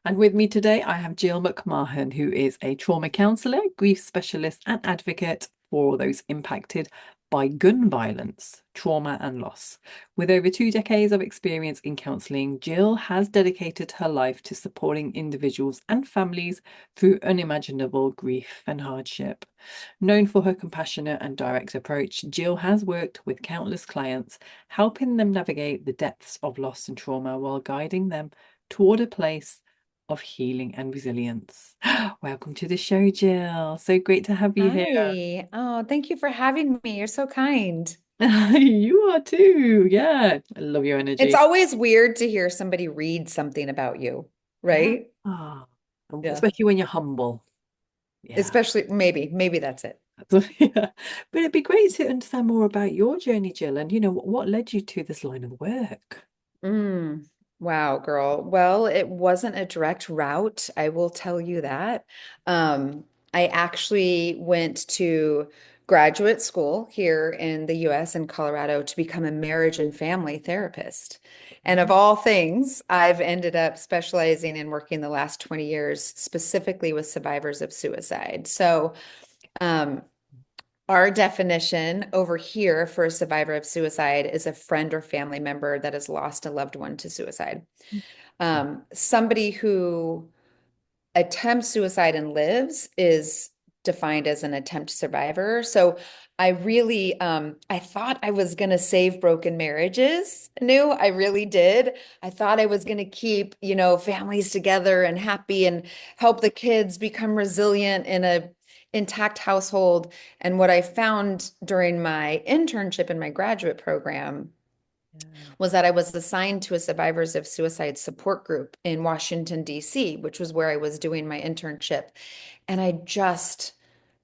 And with me today, I have Jill McMahon, who is a trauma counsellor, grief specialist, and advocate for those impacted by gun violence, trauma, and loss. With over 2 decades of experience in counselling, Jill has dedicated her life to supporting individuals and families through unimaginable grief and hardship. Known for her compassionate and direct approach, Jill has worked with countless clients, helping them navigate the depths of loss and trauma while guiding them toward a place of healing and resilience. Welcome to the show, Jill. So great to have you here. Hi. Oh, thank you for having me. You're so kind. You are too. Yeah, I love your It's energy. always weird to hear somebody read something about you, Yeah. right? Ah, Yeah. especially when you're humble. Yeah. Especially maybe that's it. Yeah. But it'd be great to understand more about your journey, Jill, and what led you to this line of work. Mm, wow, girl. Well, it wasn't a direct route, I will tell you that. I actually went to graduate school here in the US in Colorado to become a marriage and family therapist. And of Mm. all things, I've ended up specializing in working the last 20 years specifically with survivors of suicide. So, um, our definition over here for a survivor of suicide is a friend or family member that has lost a loved one to suicide. Somebody who attempts suicide and lives is defined as an attempt survivor. So I really, I thought I was going to save broken marriages. I really did. I thought I was going to keep, families together and happy and help the kids become resilient in a intact household. And what I found during my internship in my graduate program Yeah. was that I was assigned to a survivors of suicide support group in Washington, D.C., which was where I was doing my internship. And I just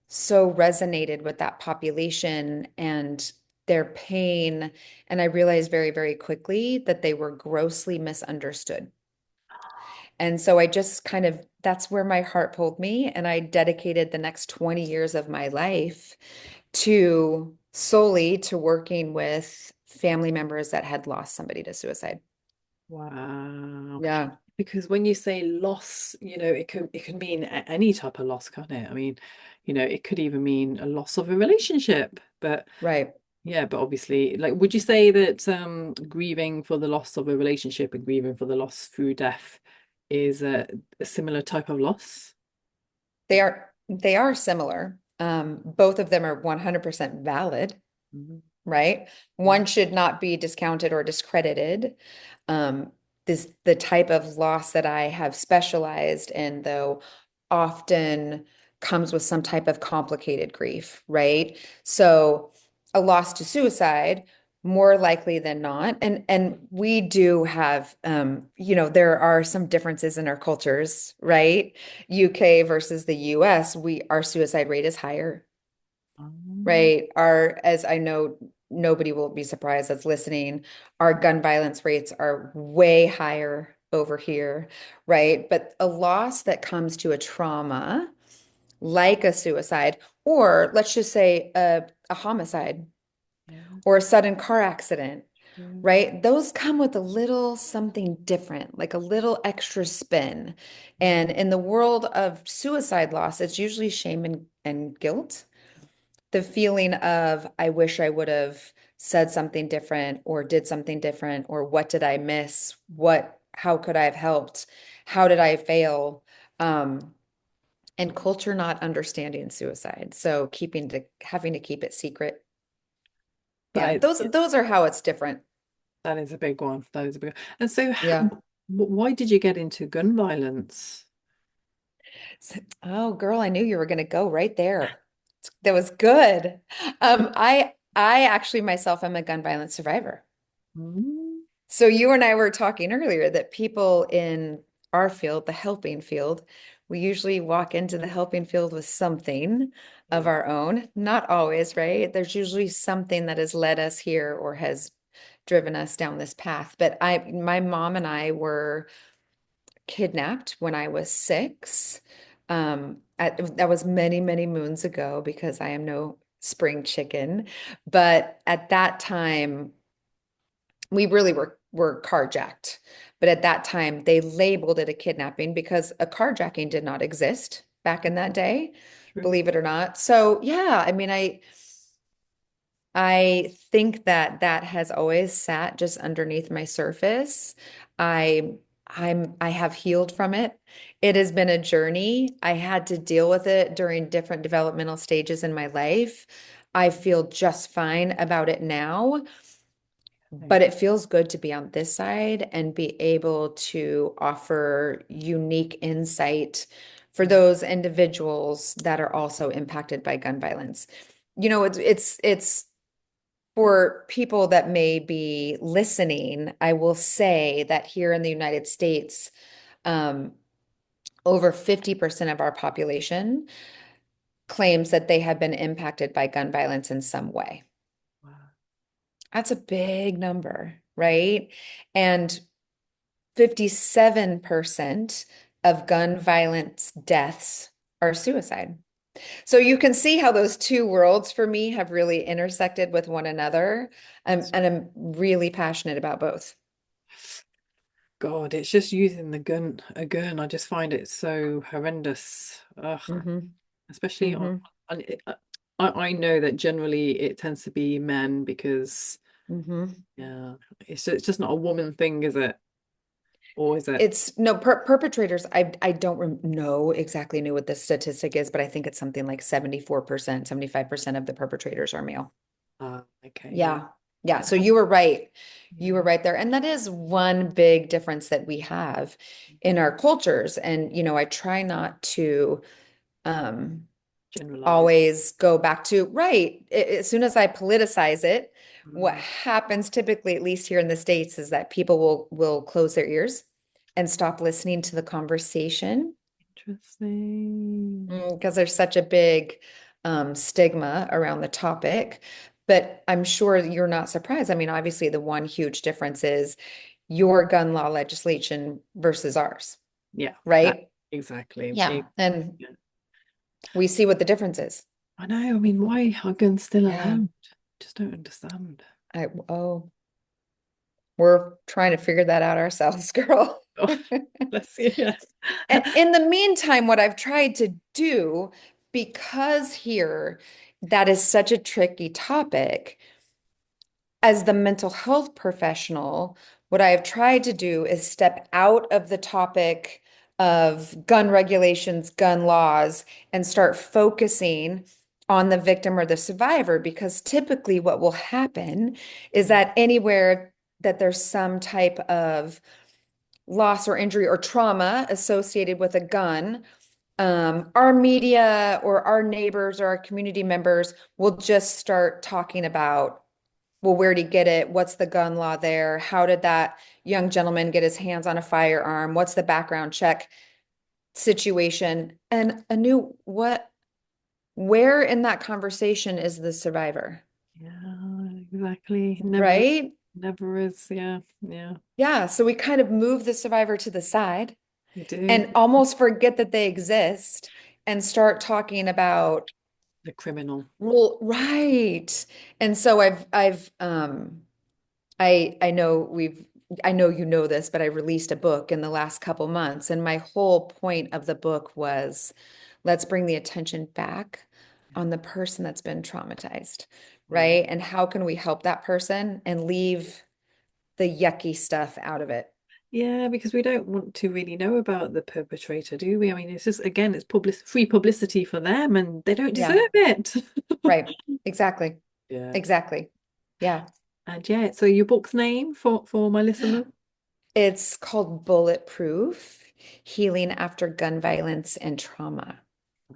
so resonated with that population and their pain. And I realized very, very quickly that they were grossly misunderstood. And so I just kind of, that's where my heart pulled me. And I dedicated the next 20 years of my life to solely to working with family members that had lost somebody to suicide. Wow. Yeah, Because when you say loss, it can mean any type of loss, can't it? I mean, it could even mean a loss of a relationship. But right. yeah, but obviously, like, would you say that grieving for the loss of a relationship and grieving for the loss through death is a similar type of loss? They are similar. Both of them are 100% valid, Mhm. right? Yeah. One should not be discounted or discredited. Um, the type of loss that I have specialized in, though, often comes with some type of complicated grief, right? So a loss to suicide, more likely than not. And we do have there are some differences in our cultures, right? UK versus the US, our suicide rate is higher, Um, right? As I know, nobody will be surprised that's listening, our gun violence rates are way higher over here, right? But a loss that comes to a trauma, like a suicide, or let's just say a homicide yeah, or a sudden car accident, true. right? Those come with a little something different, like a little extra spin. Mm. And in the world of suicide loss, it's usually shame and guilt, the feeling of, I wish I would have said something different or did something different, or what did I miss? How could I have helped? How did I fail? And culture not understanding suicide. So having to keep it secret. Yeah, That those is, those are how it's different. that is a big one. That is a big one. And so, Yeah. why did you get into gun violence? Oh, girl, I knew you were going to go right there. That was good. I actually myself am a gun violence survivor. Mm. So you and I were talking earlier that people in our field, the helping field, we usually walk into the helping field with something of Yeah. our own. Not always, right? There's usually something that has led us here or has driven us down this path. But my mom and I were kidnapped when I was 6. That was many, many moons ago because I am no spring chicken. But at that time, we really were. were carjacked. But at that time, they labeled it a kidnapping because a carjacking did not exist back in that day, True. believe it or not. So yeah, I mean, I think that that has always sat just underneath my surface. I I have healed from it. It has been a journey. I had to deal with it during different developmental stages in my life. I feel just fine about it now, but Okay. it feels good to be on this side and be able to offer unique insight for Yeah. those individuals that are also impacted by gun violence. You know, it's for people that may be listening, I will say that here in the United States, um, over 50% of our population claims that they have been impacted by gun violence in some way. Wow. That's a big number, right? And 57% of gun violence deaths are suicide. So you can see how those two worlds for me have really intersected with one another. And I'm really passionate about both. God, it's just using the gun again. I just find it so horrendous. Ugh. Hmm. Especially Hmm. on I know that generally it tends to be men because Hmm. yeah, it's just not a woman thing, is it? Or is it? It's no perpetrators. I don't know exactly know what the statistic is, but I think it's something like 74%, 75% of the perpetrators are male. Okay, yeah. Yeah. Yeah. I So have, you were right. You were yeah. right there. And that is one big difference that we have in our cultures. And, I try not to um Generalize. always go back to, right. As soon as I politicize it, what Mm, happens typically, at least here in the States, is that people will close their ears and stop listening to the conversation interesting. because there's such a big stigma around the topic. But I'm sure you're not surprised. I mean, obviously, the one huge difference is your gun law legislation versus ours, Yeah, that right? exactly. Yeah. And Yeah. we see what the difference is. I know. I mean, why are guns still Yeah. allowed? Just don't understand. Oh, we're trying to figure that out ourselves, girl. Oh, bless you. Yes. In the meantime, what I've tried to do, because here that is such a tricky topic, as the mental health professional, what I have tried to do is step out of the topic of gun regulations, gun laws, and start focusing on the victim or the survivor. Because typically, what will happen is Mm, that anywhere that there's some type of loss or injury or trauma associated with a gun, our media or our neighbors or our community members will just start talking about, well, where did he get it? What's the gun law there? How did that young gentleman get his hands on a firearm? What's the background check situation? And where in that conversation is the survivor? yeah, exactly. Never, Right? never is. Yeah, yeah. Yeah. So we kind of move the survivor to the side You do. and almost forget that they exist and start talking about, The criminal. well, right. And so I know I know you know this, but I released a book in the last couple months, and my whole point of the book was let's bring the attention back on the person that's been traumatized, Yeah. right? And how can we help that person and leave the yucky stuff out of it? Yeah, because we don't want to really know about the perpetrator, do we? I mean, it's just, again, it's free publicity for them and they don't deserve Yeah, it. right. Exactly. Yeah. Exactly. Yeah. And yeah, so your book's name for my listeners? It's called Bulletproof: Healing After Gun Violence and Trauma.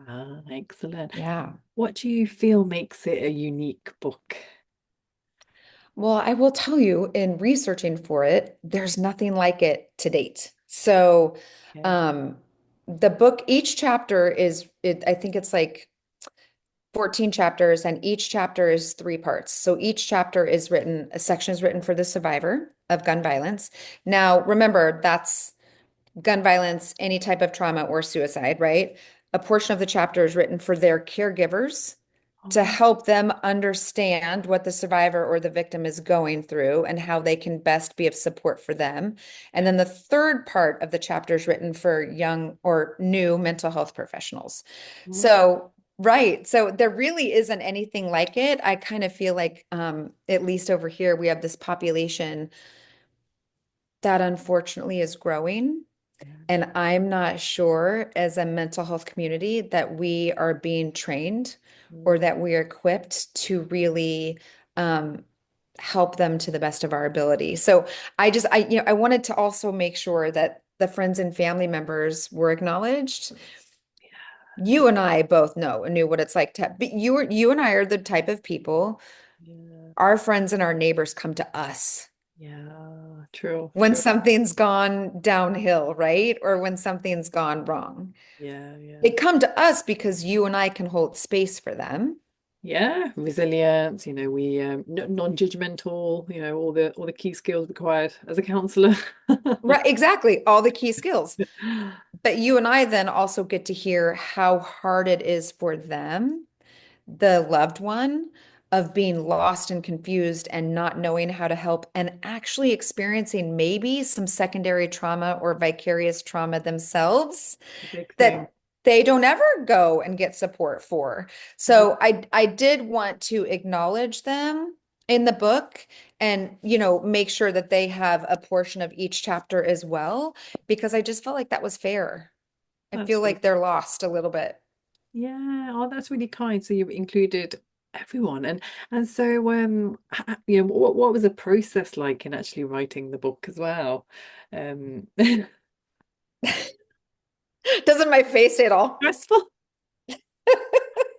Ah, excellent. Yeah. What do you feel makes it a unique book? Well, I will tell you, in researching for it, there's nothing like it to date. So, Okay. um, the book, each chapter I think it's like 14 chapters, and each chapter is three parts. So each chapter is written, a section is written for the survivor of gun violence. Now, remember, that's gun violence, any type of trauma or suicide, right? A portion of the chapter is written for their caregivers, to Oh, help them understand what the survivor or the victim is going through and how they can best be of support for them. And then the third part of the chapter is written for young or new mental health professionals. oh, So, right. So there really isn't anything like it. I kind of feel like, at least over here, we have this population that unfortunately is growing. yeah. And I'm not sure as a mental health community that we are being trained or Mm, that we are equipped to really um, help them to the best of our ability. So I wanted to also make sure that the friends and family members were acknowledged. yeah. You and I both knew what it's like to, but you and I are the type of people, Yeah. our friends and our neighbors come to us Yeah. True. when True. something's gone downhill, right? Or when something's gone wrong. Yeah. Yeah. They come to us because you and I can hold space for them. Yeah. Resilience. We non-judgmental. All the key skills required as a counselor. Right, exactly. All the key skills. But you and I then also get to hear how hard it is for them, the loved one, of being lost and confused and not knowing how to help and actually experiencing maybe some secondary trauma or vicarious trauma themselves Big thing. that they don't ever go and get support for. Yeah. So I did want to acknowledge them in the book and make sure that they have a portion of each chapter as well because I just felt like that was fair. I feel That's really. like they're lost a little bit. Yeah. Oh, that's really kind. So you've included everyone, and so what was the process like in actually writing the book as well? Doesn't my face say it all? Stressful.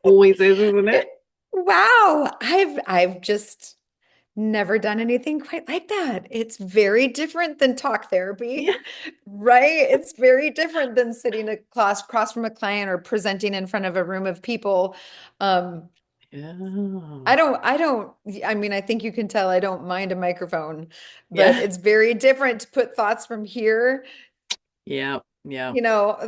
Always is, isn't it? Wow, I've just never done anything quite like that. It's very different than talk therapy, Yeah. right? It's very different than sitting a class across from a client or presenting in front of a room of people. Um, Yeah. I mean, I think you can tell I don't mind a microphone, but Yeah. it's very different to put thoughts from here Yeah. Yeah.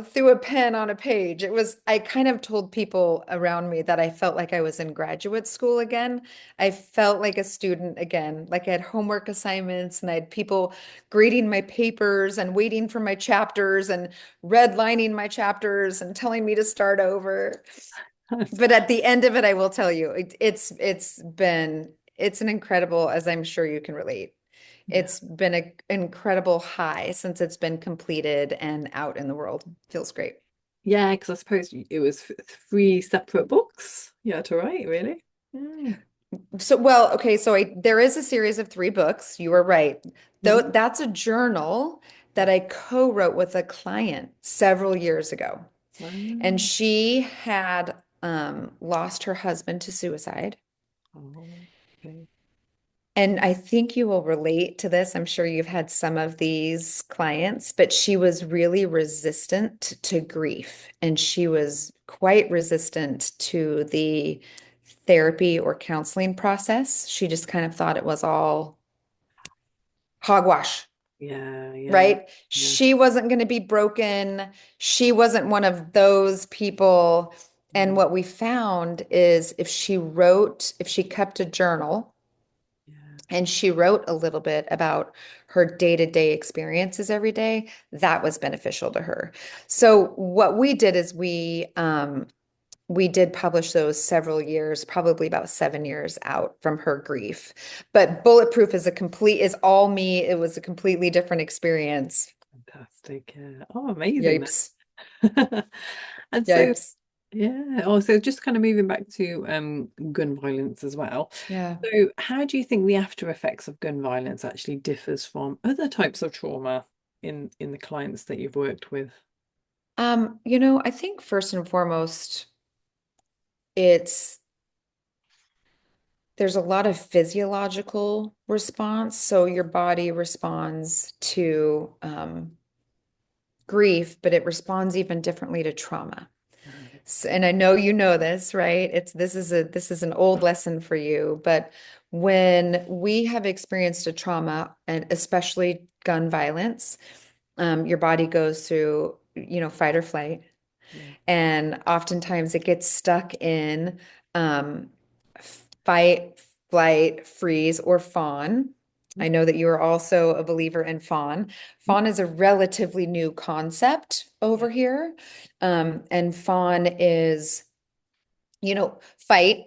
through a pen on a page. I kind of told people around me that I felt like I was in graduate school again. I felt like a student again, like I had homework assignments and I had people grading my papers and waiting for my chapters and redlining my chapters and telling me to start over. That's- But at the end of it, I will tell you, it's an incredible, as I'm sure you can relate. Yeah. It's been an incredible high since it's been completed and out in the world. Feels great. Yeah, because I suppose it was three separate books. Yeah, to write, really. Mm. So, well, okay, so there is a series of three books. You were right. Though Mhm. that's a journal that I co-wrote with a client several years ago. And Wow. she had lost her husband to suicide. Oh, okay. And I think you will relate to this. I'm sure you've had some of these clients, but she was really resistant to grief and she was quite resistant to the therapy or counseling process. She just kind of thought it was all hogwash, Yeah, yeah, right? yeah, She wasn't going to be broken. She wasn't one of those people. And mm, what we found is if she kept a journal, yeah. and she wrote a little bit about her day-to-day experiences every day, that was beneficial to her. So what we did is we did publish those several years, probably about 7 years out from her grief. But Bulletproof is all me. It was a completely different experience. Fantastic. Yeah. Oh, amazing. Yipes. And so, Yipes. yeah. Oh, so just kind of moving back to gun violence as well. Yeah. So, how do you think the after effects of gun violence actually differs from other types of trauma in the clients that you've worked with? I think first and foremost, it's there's a lot of physiological response. So your body responds to grief, but it responds even differently to trauma. And I know you know this, right? This is an old lesson for you, but when we have experienced a trauma, and especially gun violence, your body goes through, fight or flight. Yeah. And oftentimes it gets stuck in um, fight, flight, freeze, or fawn. I know that you are also a believer in fawn. Fawn is a relatively new concept Yeah. over here. And fawn is, fight. Mm.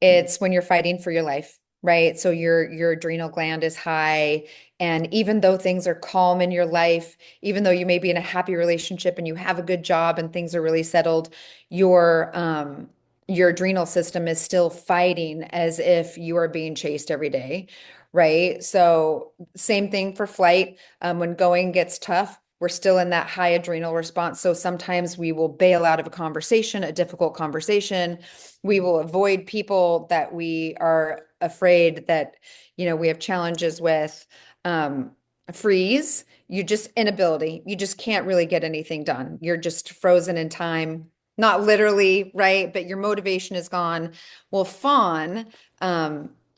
It's when you're fighting for your life, right? So your adrenal gland is high, and even though things are calm in your life, even though you may be in a happy relationship and you have a good job and things are really settled, your adrenal system is still fighting as if you are being chased every day, right? So same thing for flight. When going gets tough, we're still in that high adrenal response. So sometimes we will bail out of a conversation, a difficult conversation. We will avoid people that we are afraid that, we have challenges with. Um, Freeze, you just inability. You just can't really get anything done. You're just frozen in time. Not literally, right? But your motivation is gone. Well, fawn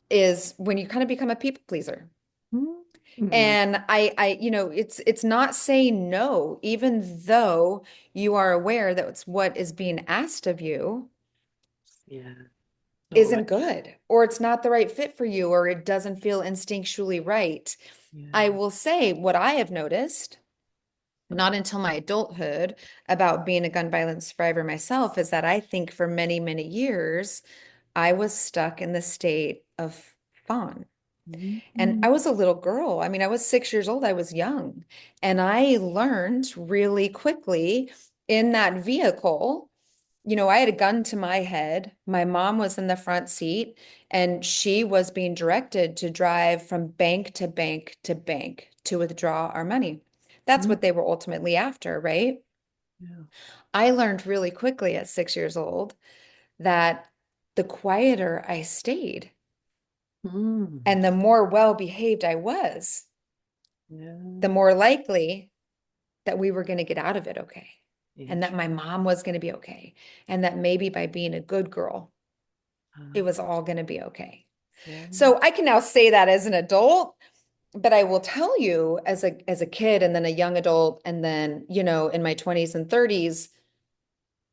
is when you kind of become a people pleaser. Mm. And it's not saying no, even though you are aware that it's what is being asked of you Yeah. Not right. isn't good, or it's not the right fit for you, or it doesn't feel instinctually right. I Yeah. will say what I have noticed, not until my adulthood, about being a gun violence survivor myself, is that I think for many, many years, I was stuck in the state of fawn. And Mm. I was a little girl. I mean, I was 6 years old. I was young. And I learned really quickly in that vehicle. I had a gun to my head. My mom was in the front seat, and she was being directed to drive from bank to bank to bank to withdraw our money. That's Mm. what they were ultimately after, right? Yeah. I learned really quickly at 6 years old that the quieter I stayed Mm. and the more well behaved I was, the Yeah. more likely that we were going to get out of it okay. And that Interesting. my mom was going to be okay. And that maybe by being a good girl, it was all going to be okay. Yeah. So I can now say that as an adult, but I will tell you as a kid and then a young adult and then, in my 20s and 30s,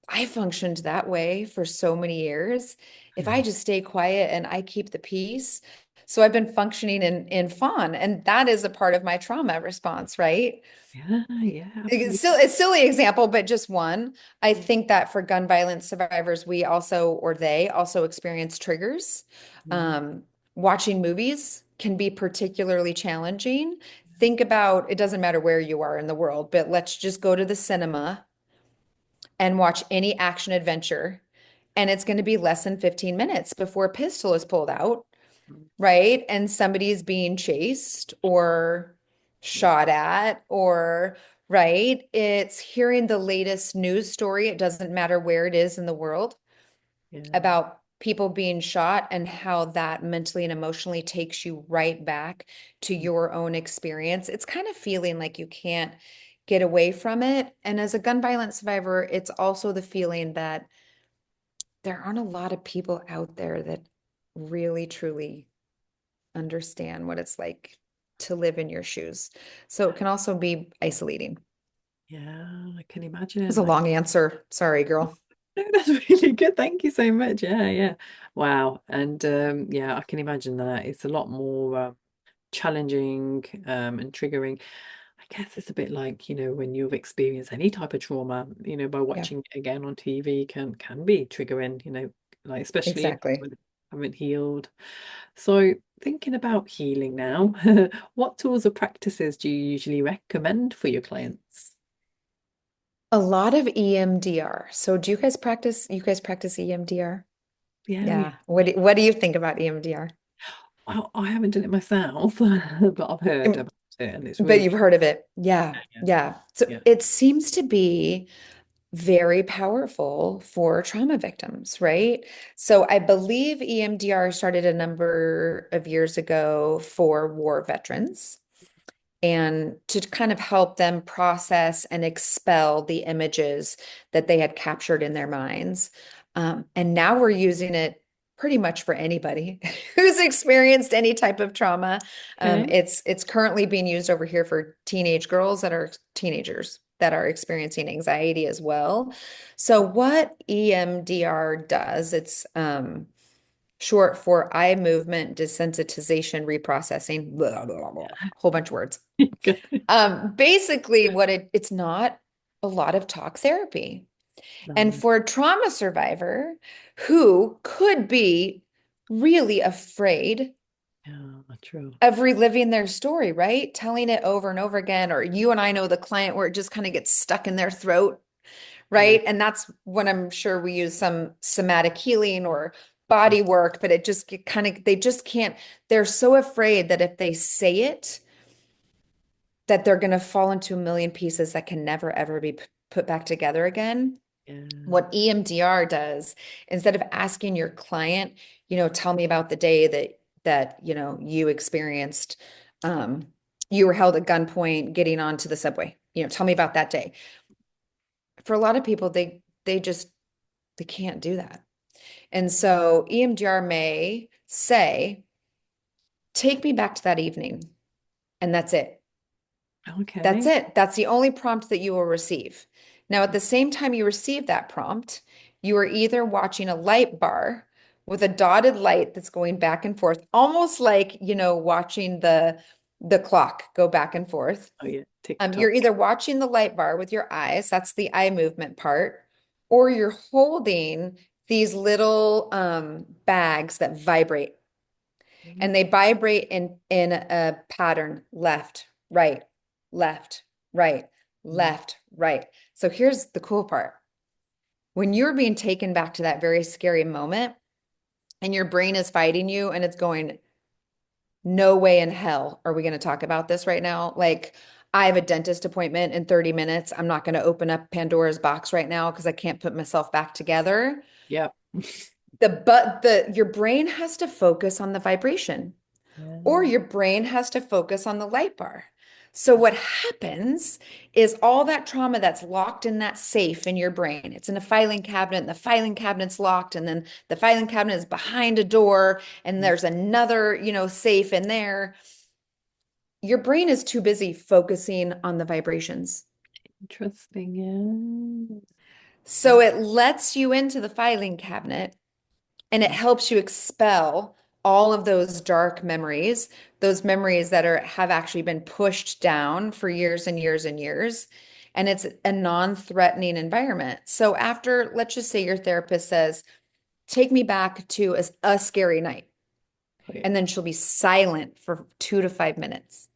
I functioned that way for so many years. If I just stay quiet and I keep the peace. So I've been functioning in fawn, and that is a part of my trauma response, right? Yeah. Yeah. It's Absolutely. still a silly example, but just one. I think that for gun violence survivors, we also, or they also experience triggers. Mm. Um, Watching movies can be particularly challenging. Think about, it doesn't matter where you are in the world, but let's just go to the cinema and watch any action adventure. And it's going to be less than 15 minutes before a pistol is pulled out, Mm. right? And somebody is being chased or Yeah. shot at, or, right? It's hearing the latest news story. It doesn't matter where it is in the world Yeah. about people being shot and how that mentally and emotionally takes you right back to Mm. your own experience. It's kind of feeling like you can't get away from it. And as a gun violence survivor, it's also the feeling that there aren't a lot of people out there that really truly understand what it's like to live in your shoes. So it can also be isolating. It Yeah. I can was imagine. a Like, long answer. Sorry, girl. no, that's really good. Thank you so much. Yeah. Yeah. Wow. And yeah, I can imagine that it's a lot more challenging and triggering. I guess it's a bit like, when you've experienced any type of trauma, by Yeah, watching it again on TV can be triggering, like especially if exactly. you haven't healed. So thinking about healing now, what tools or practices do you usually recommend for your clients? A lot of EMDR. So do you guys practice EMDR? Yeah, Yeah. What do you think about EMDR? well, I haven't done it myself, but I've heard about it and it's But really, you've heard of it. Yeah. yeah, Yeah. So yeah. it seems to be very powerful for trauma victims, right? So I believe EMDR started a number of years ago for war veterans and to kind of help them process and expel the images that they had captured in their minds. And now we're using it pretty much for anybody who's experienced any type of trauma. Okay. It's currently being used over here for teenage girls that are teenagers. that are experiencing anxiety as well. So what EMDR does, it's short for eye movement desensitization reprocessing, blah, blah, blah, whole bunch of words. Basically what it's not a lot of talk therapy. And No, for a trauma survivor who could be really afraid yeah, true. of reliving their story, right? Telling it over and over again, or you and I know the client where it just kind of gets stuck in their throat, Yeah, right? And that's when I'm sure we use some somatic healing or body work, but it just kind of, they just can't, they're so afraid that if they say it, that they're going to fall into a million pieces that can never, ever be put back together again. yeah. What EMDR does, instead of asking your client, tell me about the day that you experienced, um, you were held at gunpoint getting onto the subway. Tell me about that day. For a lot of people, they can't do that. And so EMDR may say, take me back to that evening, and that's it. That's Okay. it. That's the only prompt that you will receive. Now, at the same time you receive that prompt, you are either watching a light bar with a dotted light that's going back and forth, almost like, watching the clock go back and forth. Oh yeah, You're TikTok. either watching the light bar with your eyes, that's the eye movement part, or you're holding these little bags that vibrate, and they vibrate in a pattern: left, right, left, right, Mm. left, right. So here's the cool part. When you're being taken back to that very scary moment and your brain is fighting you and it's going, no way in hell are we going to talk about this right now? Like, I have a dentist appointment in 30 minutes. I'm not going to open up Pandora's box right now because I can't put myself back together. Yep. Your brain has to focus on the vibration, or Yeah. your brain has to focus on the light bar. So what happens is all that trauma that's locked in that safe in your brain, it's in a filing cabinet, and the filing cabinet's locked, and then the filing cabinet is behind a door, and Mm. there's another, safe in there. Your brain is too busy focusing on the vibrations. Interesting. Yeah. So it lets you into the filing cabinet, and it Mm. helps you expel all of those dark memories, those memories that have actually been pushed down for years and years and years. And it's a non-threatening environment. So after, let's just say your therapist says, take me back to a scary night. Oh, yeah. And then she'll be silent for 2 to 5 minutes.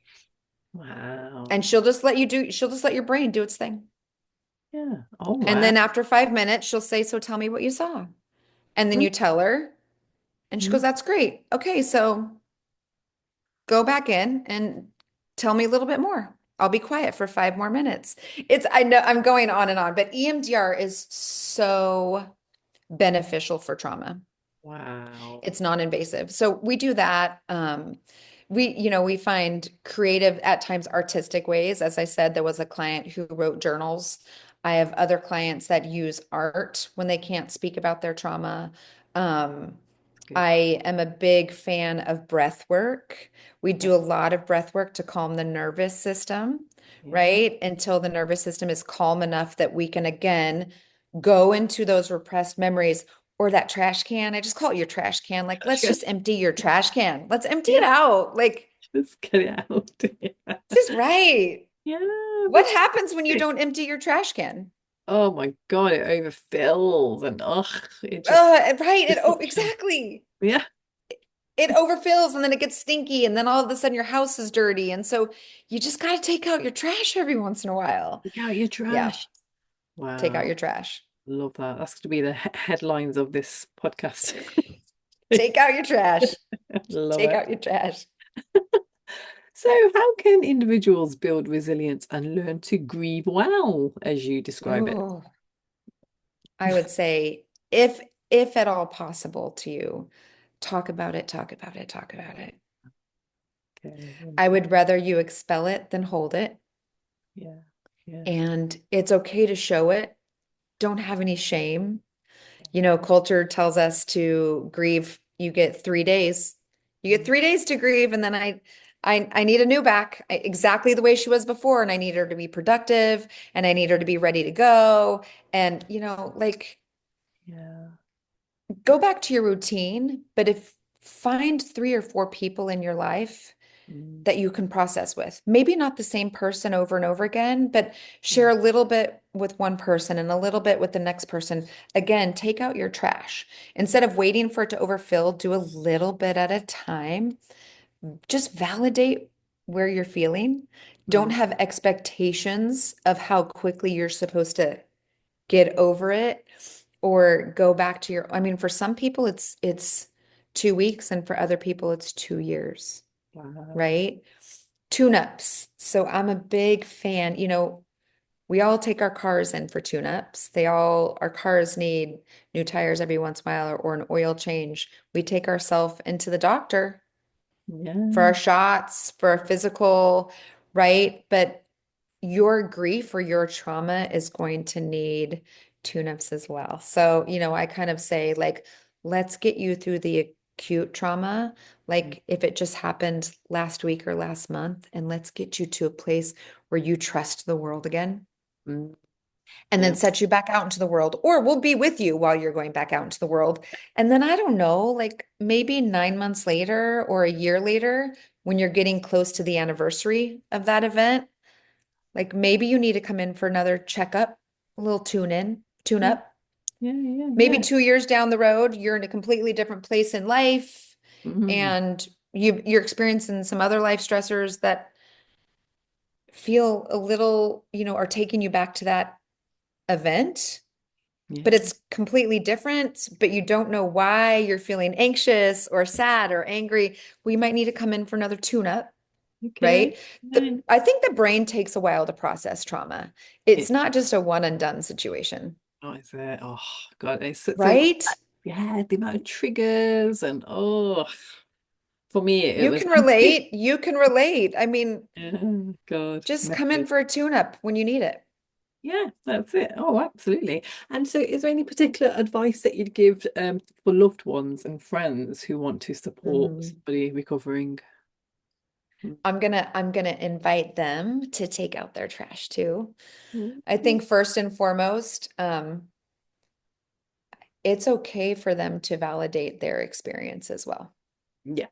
Wow. And she'll just let your brain do its thing. Yeah. Oh And wow. then after 5 minutes, she'll say, so tell me what you saw. And then you tell her, and she goes, Mm. that's great. Okay, so go back in and tell me a little bit more. I'll be quiet for 5 more minutes. I know I'm going on and on, but EMDR is so beneficial for trauma. Wow. It's non-invasive. So we do that. We find creative, at times artistic ways. As I said, there was a client who wrote journals. I have other clients that use art when they can't speak about their trauma. Um, Good. I am a big fan of breath work. We Yeah. do a lot of breath work to calm the nervous system, Yeah. right? Until the nervous system is calm enough that we can again go into those repressed memories, or that trash can. I just call it your trash can. Like, let's Yeah. just empty your trash can. Let's empty it Yeah. out. Like, Just get it out. Yeah. this is right. Yeah, What that's happens when you great. don't empty your trash can? Oh my God, it overfills and it just Right. is such a Exactly. yeah. It overfills and then it gets stinky, and then all of a sudden your house is dirty. And so you just got to take out your trash every once in a while. Take out your Yeah. trash. Take out Wow, your trash. love that. That's going to be the headlines of this podcast. Take out your trash. Love Take it. out your trash. So, how can individuals build resilience and learn to grieve well, as you describe it? Oh, I would say if at all possible to you, talk about it, talk about it, talk about it. Okay. I would rather you expel it than hold it. Yeah. Yeah. And it's okay to show it. Don't have any shame. Culture tells us to grieve. You get 3 days. You get 3 days to grieve. And then I need a new back exactly the way she was before, and I need her to be productive, and I need her to be ready to go. And, like Yeah. go back to your routine, but if find three or four people in your life Mm, that you can process with. Maybe not the same person over and over again, but share yeah. a little bit with one person and a little bit with the next person. Again, take out your trash. Instead of waiting for it to overfill, do a little bit at a time. Just validate where you're feeling. Don't Mm, have expectations of how quickly you're supposed to get over it or go back to your, I mean, for some people it's 2 weeks and for other people it's 2 years, wow. right? Tune-ups. So I'm a big fan, we all take our cars in for tune-ups. Our cars need new tires every once in a while or an oil change. We take ourselves into the doctor for Yeah. our shots, for our physical, right? But your grief or your trauma is going to need tune-ups as well. So, I kind of say, like, let's get you through the acute trauma, Mm, like if it just happened last week or last month, and let's get you to a place where you trust the world again. mm, And then yeah. set you back out into the world, or we'll be with you while you're going back out into the world. And then I don't know, like maybe 9 months later or a year later, when you're getting close to the anniversary of that event, like maybe you need to come in for another checkup, a little tune Yeah. up. Yeah. Yeah. Maybe Yeah. 2 years down the road, you're in a completely different place in life Mm, and you're experiencing some other life stressors that feel a little, are taking you back to that event, but yeah. it's completely different, but you don't know why you're feeling anxious or sad or angry. We might need to come in for another tune up, Okay. right? Yeah. I think the brain takes a while to process trauma. It's not just a one and done situation, Oh, is it? Oh, God. So right? yeah, the amount of triggers and for me, it You was can anti. relate. You can relate. I mean, Yeah, God, just come in messy. for a tune up when you need it. Yeah, that's it. Oh, absolutely. And so, is there any particular advice that you'd give for loved ones and friends who want to support Mm. somebody recovering? I'm gonna invite them to take out their trash too. Mm. I think first and foremost, it's okay for them to validate their experience as well. Yeah,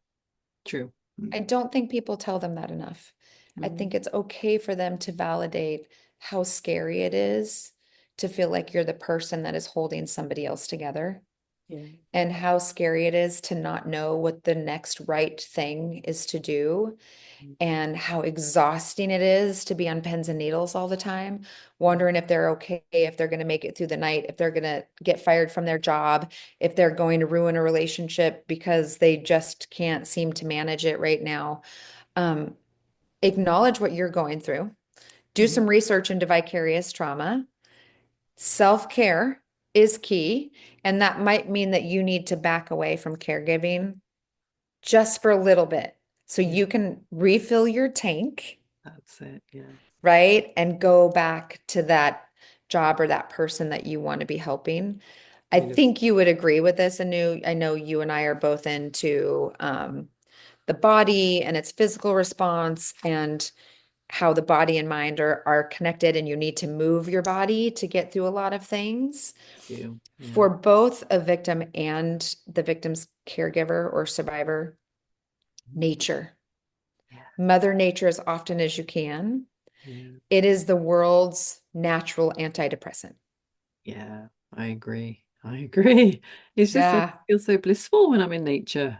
true. Mm. I don't think people tell them that enough. I Mm. think it's okay for them to validate how scary it is to feel like you're the person that is holding somebody else together, Yeah. and how scary it is to not know what the next right thing is to do, Mm. and how exhausting it is to be on pins and needles all the time, Mm. wondering if they're okay, if they're going to make it through the night, if they're going to get fired from their job, if they're going to ruin a relationship because they just can't seem to manage it right now. Um, Acknowledge what you're going through. Do Mhm. some research into vicarious trauma. Self-care is key, and that might mean that you need to back away from caregiving just for a little bit so Yeah, you can refill your tank, that's it. Yeah. right? And go back to that job or that person that you want to be helping. I Beautiful. think you would agree with this, Anu. I know you and I are both into the body and its physical response and how the body and mind are connected, and you need to move your body to get through a lot of things. You. Yeah. For both a victim and the victim's caregiver or survivor, nature. Yeah. Mother Nature as often as you can. Yeah. It is the world's natural antidepressant. Yeah. I agree. I agree. It's just I Yeah. feel so blissful when I'm in nature.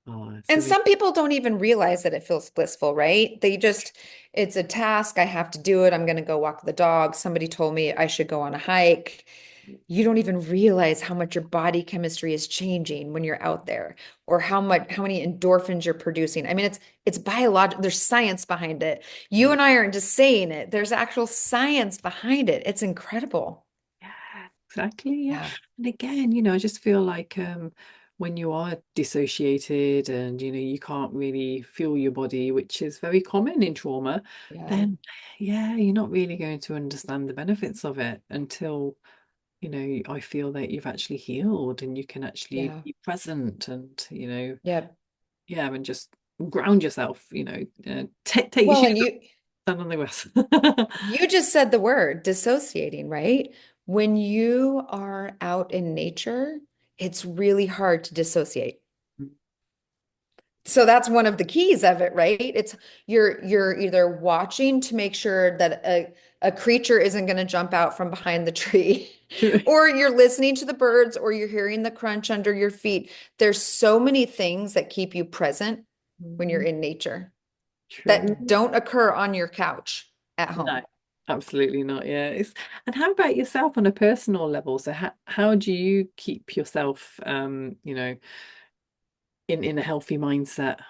Oh, it's And amazing. some people don't even realize that it feels blissful, right? It's a task. I have to do it. I'm going to go walk the dog. Somebody told me I should go on a hike. You don't even realize how much your body chemistry is changing when you're out there, or how many endorphins you're producing. I mean, it's biological. There's science behind it. You Yeah. and I aren't just saying it. There's actual science behind it. It's incredible. Yeah, exactly. Yeah. Yeah. And again, I just feel like when you are dissociated and you can't really feel your body, which is very common in trauma, Yeah. then yeah, you're not really going to understand the benefits of it until, I feel that you've actually healed and you can actually Yeah. be present and, Yeah. yeah, and just ground yourself, take your Well, shoes and off, stand on the grass. you just said the word dissociating, right? When you are out in nature, it's really hard to dissociate. So that's one of the keys of it, right? It's you're either watching to make sure that a creature isn't going to jump out from behind the tree, True. or you're listening to the birds, or you're hearing the crunch under your feet. There's so many things that keep you present when you're in nature that True. don't occur on your couch at No, home. absolutely not. Yeah. And how about yourself on a personal level? So how do you keep yourself in a healthy mindset? Uh,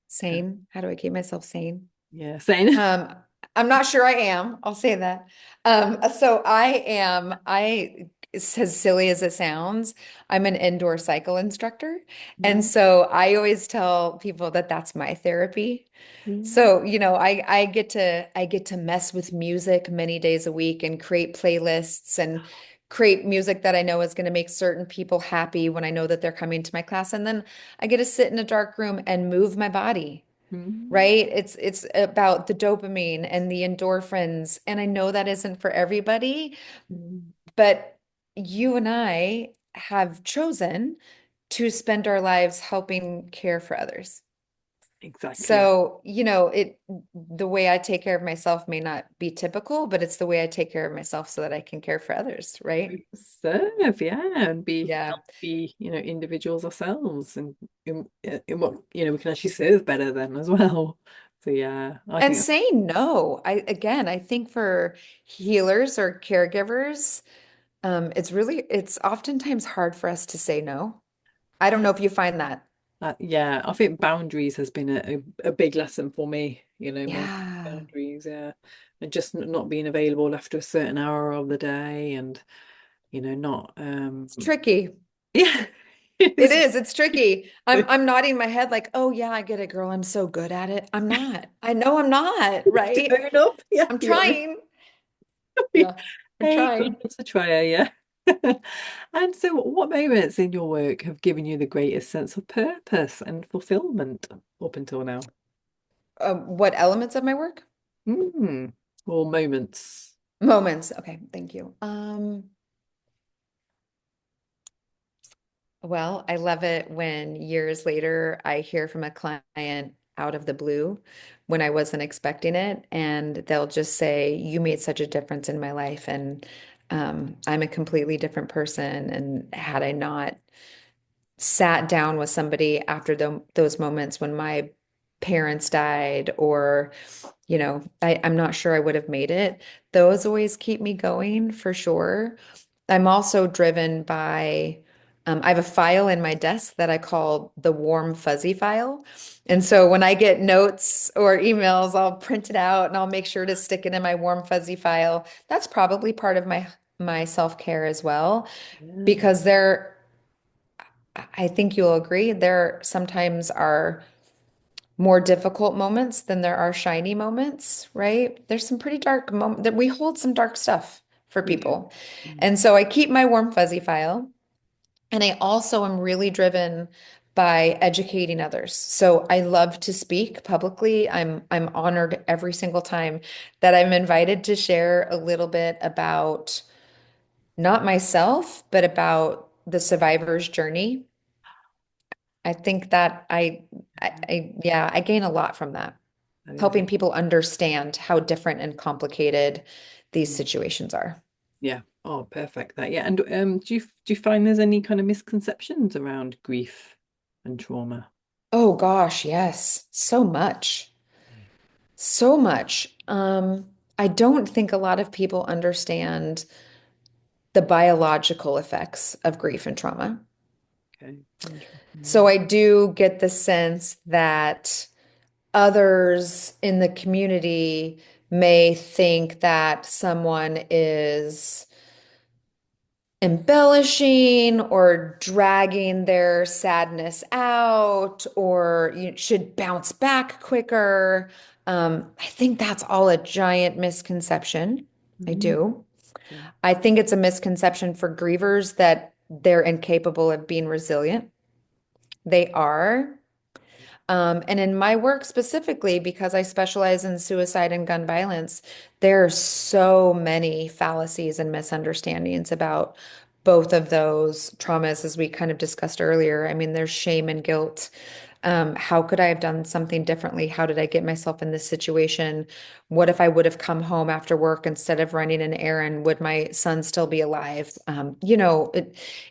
Sane. How do I keep myself sane? yeah, sane. Um, I'm not sure I am. I'll say that. So it's as silly as it sounds, I'm an indoor cycle instructor. And Yeah. so I always tell people that that's my therapy. Mm, So, I get to mess with music many days a week and create playlists and create music that I know is going to make certain people happy when I know that they're coming to my class. And then I get to sit in a dark room and move my body, mm, right? It's about the dopamine and the endorphins. And I know that isn't for everybody, mm. but you and I have chosen to spend our lives helping care for others. Exactly. So, the way I take care of myself may not be typical, but it's the way I take care of myself so that I can care for others, right? Serve, yeah, and be Yeah. healthy, individuals ourselves, and in what we can actually serve better then as well. So yeah, I And think saying no, I think for healers or caregivers, it's oftentimes hard for us to say no. I don't know if you find that. yeah, I think boundaries has been a big lesson for me. Maintaining Yeah. boundaries, yeah, and just not being available after a certain hour of the day, and not It's tricky. yeah, It it's is. It's tricky. I'm nodding my head like, "Oh yeah, I get it, girl. I'm so good at it." I'm not. I know I'm not, right? turn up. Yeah, I'm you got me. trying. Yeah, I'm Hey, God trying. loves a trier, yeah. And so, what moments in your work have given you the greatest sense of purpose and fulfillment up until now? What elements of my work? Hmm. Or moments. Moments. Okay, thank you. Well, I love it when years later I hear from a client out of the blue when I wasn't expecting it, and they'll just say, "You made such a difference in my life, and I'm a completely different person." And had I not sat down with somebody after those moments when my parents died, or I'm not sure I would have made it. Those always keep me going for sure. I'm also driven by, I have a file in my desk that I call the warm fuzzy file. And so when I get notes or emails, I'll print it out and I'll make sure to stick it in my warm fuzzy file. That's probably part of my self-care as well, Yeah. because I think you'll agree, there sometimes are more difficult moments than there are shiny moments, right? There's some pretty dark moments that we hold some dark stuff for We do. people. Mm. And so I keep my warm fuzzy file. And I also am really driven by educating others. So I love to speak publicly. I'm honored every single time that I'm invited to share a little bit about not myself, but about the survivor's journey. I think that yeah, I gain a lot from that, That is helping it. people understand how different and complicated these Mm. situations are. Yeah. Oh, perfect. That, yeah. And do you find there's any kind of misconceptions around grief and trauma? Oh gosh, yes, so much. So much. I don't think a lot of people understand the biological effects of grief and trauma. Okay. So Interesting. I do get the sense that others in the community may think that someone is embellishing or dragging their sadness out, or you should bounce back quicker. I think that's all a giant misconception. I Mm. do. Okay. I think it's a misconception for grievers that they're incapable of being resilient. They are. And in my work specifically, because I specialize in suicide and gun violence, there are so many fallacies and misunderstandings about both of those traumas, as we kind of discussed earlier. I mean, there's shame and guilt. How could I have done something differently? How did I get myself in this situation? What if I would have come home after work instead of running an errand? Would my son still be alive?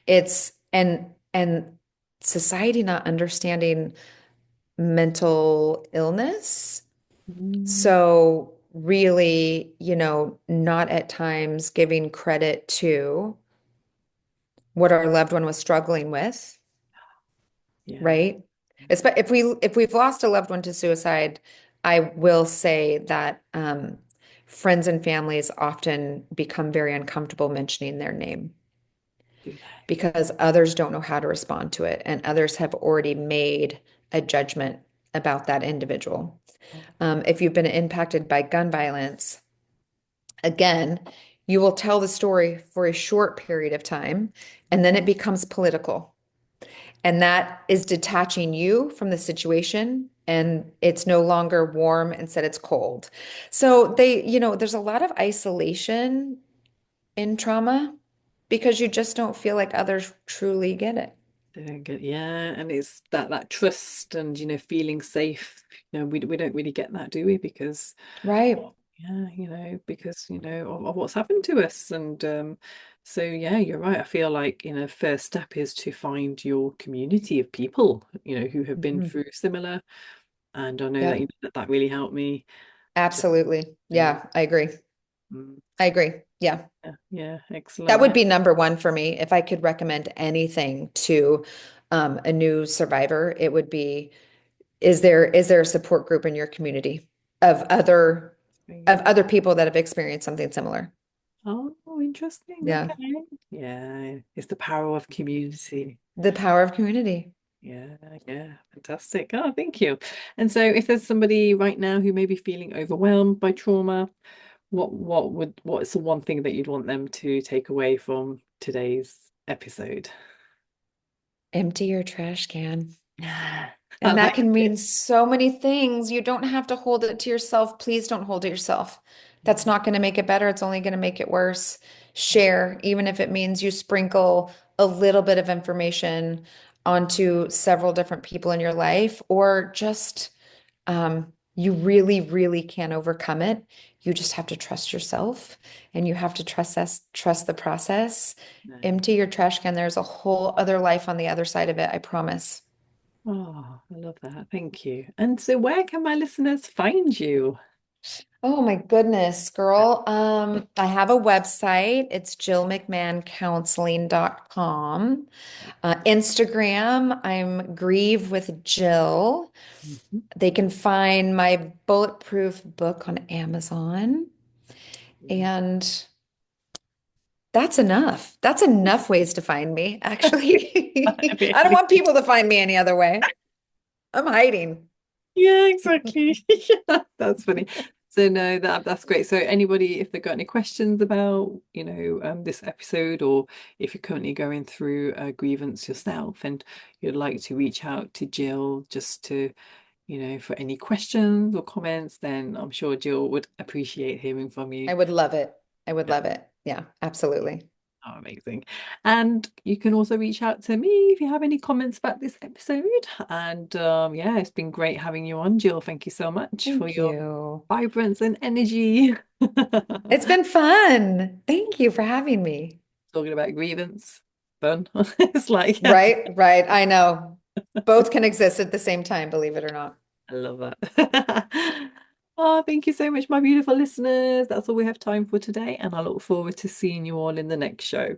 It's and society not understanding mental illness. Mm, So really, not at times giving credit to what our loved one was struggling with, yeah. right? If we've lost a loved one to suicide, I will say that friends and families often become very uncomfortable mentioning their name Do they? because others don't know how to respond to it, and others have already made a judgment about that individual. Oh, If you've been impacted by gun violence, again, you will tell the story for a short period of time, and then it becomes political. And that is detaching you from the situation, and it's no longer warm, instead it's cold. So there's a lot of isolation in trauma because you just don't feel like others truly get it. they don't get, yeah, and it's that trust and feeling safe. We don't really get that, do we? Because Right. yeah, because of what's happened to us, and so yeah, you're right. I feel like first step is to find your community of people who have been Mhm. through similar, and I know that Yep. that really helped me. To, Absolutely. uh, Yeah, I agree. mm, I agree. Yeah. yeah, yeah, That excellent. would be number one for me. If I could recommend anything to a new survivor, it would be, is there a support group in your community of other of Yeah. other people that have experienced something similar? Oh, interesting. Yeah. Okay. Yeah, it's the power of community. The power of community. Yeah, yeah, fantastic. Oh, thank you. And so if there's somebody right now who may be feeling overwhelmed by trauma, what's the one thing that you'd want them to take away from today's episode? Empty your trash can. I And that like can it. mean so many things. You don't have to hold it to yourself. Please don't hold it yourself. That's Mm, not going to make it better. It's only going to make it worse. Share, even if it means you sprinkle a little bit of information onto several different people in your life, or just you really, really can overcome it. You just have to trust yourself, and you have to trust the process. no. Empty your trash can. There's a whole other life on the other side of it, I promise. Oh, I love that. Thank you. And so where can my listeners find you? Oh my goodness, girl. I have a website. It's jillmcmahoncounseling.com. Instagram, I'm Grieve with Jill. Mhm. They can find my bulletproof book on Amazon. Yeah. And that's enough. That's enough ways to find me, actually. I don't Really? want people to find me any other way. I'm hiding. Yeah, exactly. Yeah, that's funny. So no, that's great. So anybody, if they've got any questions about, this episode, or if you're currently going through a grievance yourself and you'd like to reach out to Jill just to, for any questions or comments, then I'm sure Jill would appreciate hearing from you. I would love it. I would Yeah. love it. Yeah, absolutely. Oh, amazing. And you can also reach out to me if you have any comments about this episode. And yeah, it's been great having you on, Jill. Thank you so much for Thank your you. vibrance and energy. It's been fun. Thank you for having me. Talking about grievance. Fun. It's like, yeah, Right, right. I know. Both can exist at the same time, believe it or not. I love that. Oh, thank you so much, my beautiful listeners. That's all we have time for today, and I look forward to seeing you all in the next show.